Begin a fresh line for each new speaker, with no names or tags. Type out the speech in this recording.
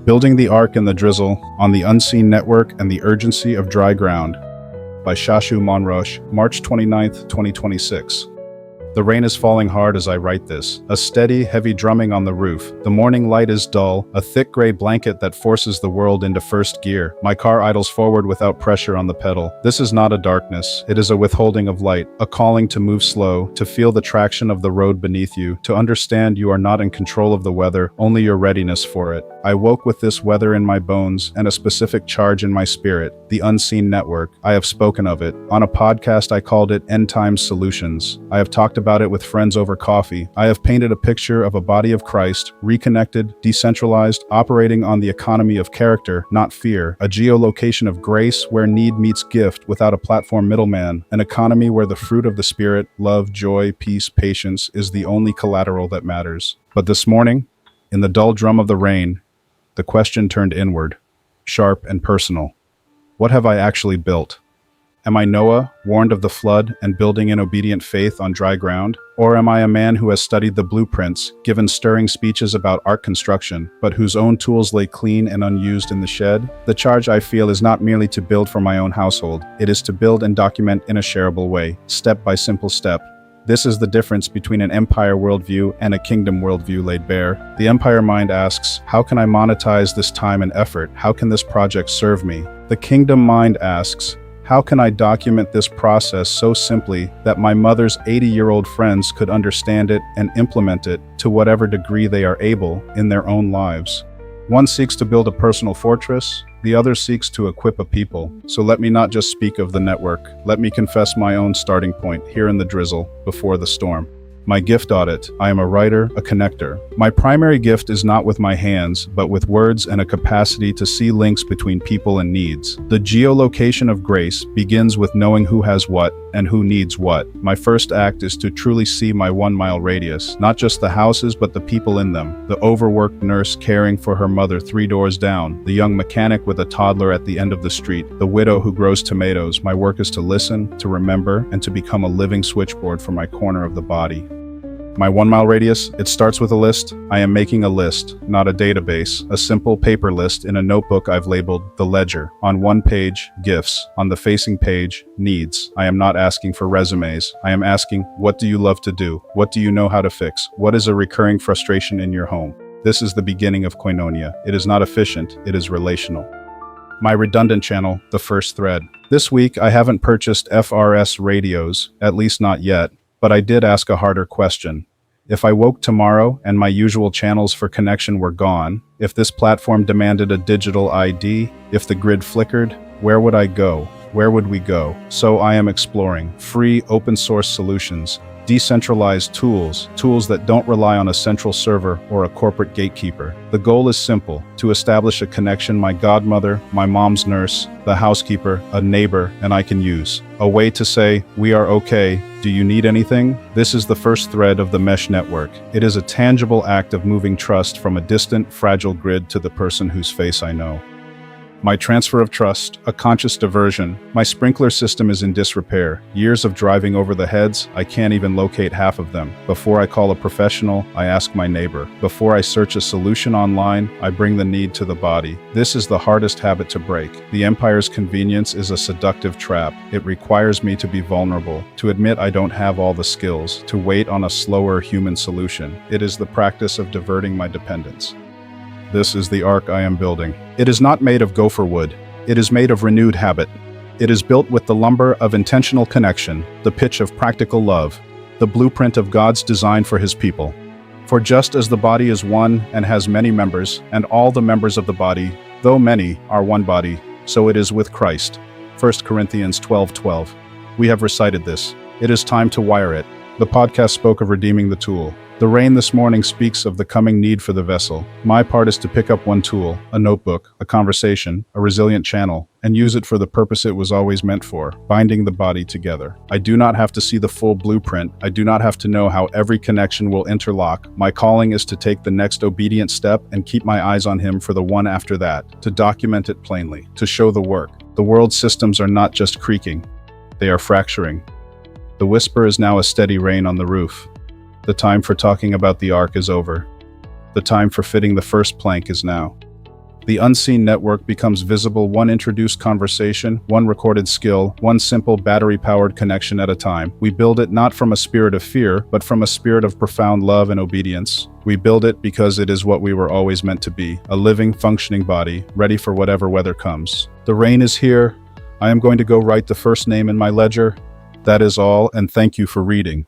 Building the Ark in the Drizzle, on the Unseen Network and the Urgency of Dry Ground, by Shashue Monrauch, March 29, 2026. The rain is falling hard as I write this, a steady, heavy drumming on the roof. The morning light is dull, a thick gray blanket that forces the world into first gear. My car idles forward without pressure on the pedal. This is not a darkness, it is a withholding of light, a calling to move slow, to feel the traction of the road beneath you, to understand you are not in control of the weather, only your readiness for it. I woke with this weather in my bones and a specific charge in my spirit, the Unseen Network. I have spoken of it. On a podcast I called it End Times Solutions. I have talked about it with friends over coffee. I have painted a picture of a body of Christ, reconnected, decentralized, operating on the economy of character, not fear, a geolocation of grace where need meets gift without a platform middleman, an economy where the fruit of the Spirit, love, joy, peace, patience, is the only collateral that matters. But this morning, in the dull drum of the rain, the question turned inward, sharp and personal. What have I actually built? Am I Noah, warned of the flood and building in obedient faith on dry ground? Or am I a man who has studied the blueprints, given stirring speeches about art construction, but whose own tools lay clean and unused in the shed? The charge I feel is not merely to build for my own household. It is to build and document in a shareable way, step by simple step. This is the difference between an empire worldview and a kingdom worldview laid bare. The empire mind asks, how can I monetize this time and effort? How can this project serve me? The kingdom mind asks, how can I document this process so simply that my mother's 80-year-old friends could understand it and implement it to whatever degree they are able in their own lives? One seeks to build a personal fortress, the other seeks to equip a people. So let me not just speak of the network. Let me confess my own starting point here in the drizzle, before the storm. My gift audit. I am a writer, a connector. My primary gift is not with my hands, but with words and a capacity to see links between people and needs. The geolocation of grace begins with knowing who has what and who needs what. My first act is to truly see my 1-mile radius, not just the houses, but the people in them. The overworked nurse caring for her mother 3 doors down, the young mechanic with a toddler at the end of the street, the widow who grows tomatoes. My work is to listen, to remember, and to become a living switchboard for my corner of the body. My 1-mile radius, it starts with a list. I am making a list, not a database, a simple paper list in a notebook I've labeled the ledger. On one page, gifts. On the facing page, needs. I am not asking for resumes. I am asking, what do you love to do? What do you know how to fix? What is a recurring frustration in your home? This is the beginning of koinonia. It is not efficient, it is relational. My redundant channel, the first thread. This week, I haven't purchased FRS radios, at least not yet, but I did ask a harder question. If I woke tomorrow and my usual channels for connection were gone, if this platform demanded a digital ID, if the grid flickered, where would I go? Where would we go? So I am exploring free open source solutions, decentralized tools that don't rely on a central server or a corporate gatekeeper. The goal is simple, to establish a connection my godmother, my mom's nurse, the housekeeper, a neighbor, and I can use. A way to say, we are okay, do you need anything? This is the first thread of the mesh network. It is a tangible act of moving trust from a distant, fragile grid to the person whose face I know. My transfer of trust, a conscious diversion. My sprinkler system is in disrepair. Years of driving over the heads, I can't even locate half of them. Before I call a professional, I ask my neighbor. Before I search a solution online, I bring the need to the body. This is the hardest habit to break. The empire's convenience is a seductive trap. It requires me to be vulnerable, to admit I don't have all the skills, to wait on a slower human solution. It is the practice of diverting my dependence. This is the ark I am building. It is not made of gopher wood. It is made of renewed habit. It is built with the lumber of intentional connection, the pitch of practical love, the blueprint of God's design for His people. For just as the body is one and has many members, and all the members of the body, though many, are one body, so it is with Christ. 1 Corinthians 12:12. We have recited this. It is time to wire it. The podcast spoke of redeeming the tool. The rain this morning speaks of the coming need for the vessel. My part is to pick up one tool, a notebook, a conversation, a resilient channel, and use it for the purpose it was always meant for, binding the body together. I do not have to see the full blueprint. I do not have to know how every connection will interlock. My calling is to take the next obedient step and keep my eyes on Him for the one after that, to document it plainly, to show the work. The world's systems are not just creaking, they are fracturing. The whisper is now a steady rain on the roof. The time for talking about the ark is over. The time for fitting the first plank is now. The unseen network becomes visible, one introduced conversation, one recorded skill, one simple battery-powered connection at a time. We build it not from a spirit of fear, but from a spirit of profound love and obedience. We build it because it is what we were always meant to be, a living, functioning body, ready for whatever weather comes. The rain is here. I am going to go write the first name in my ledger. That is all, and thank you for reading.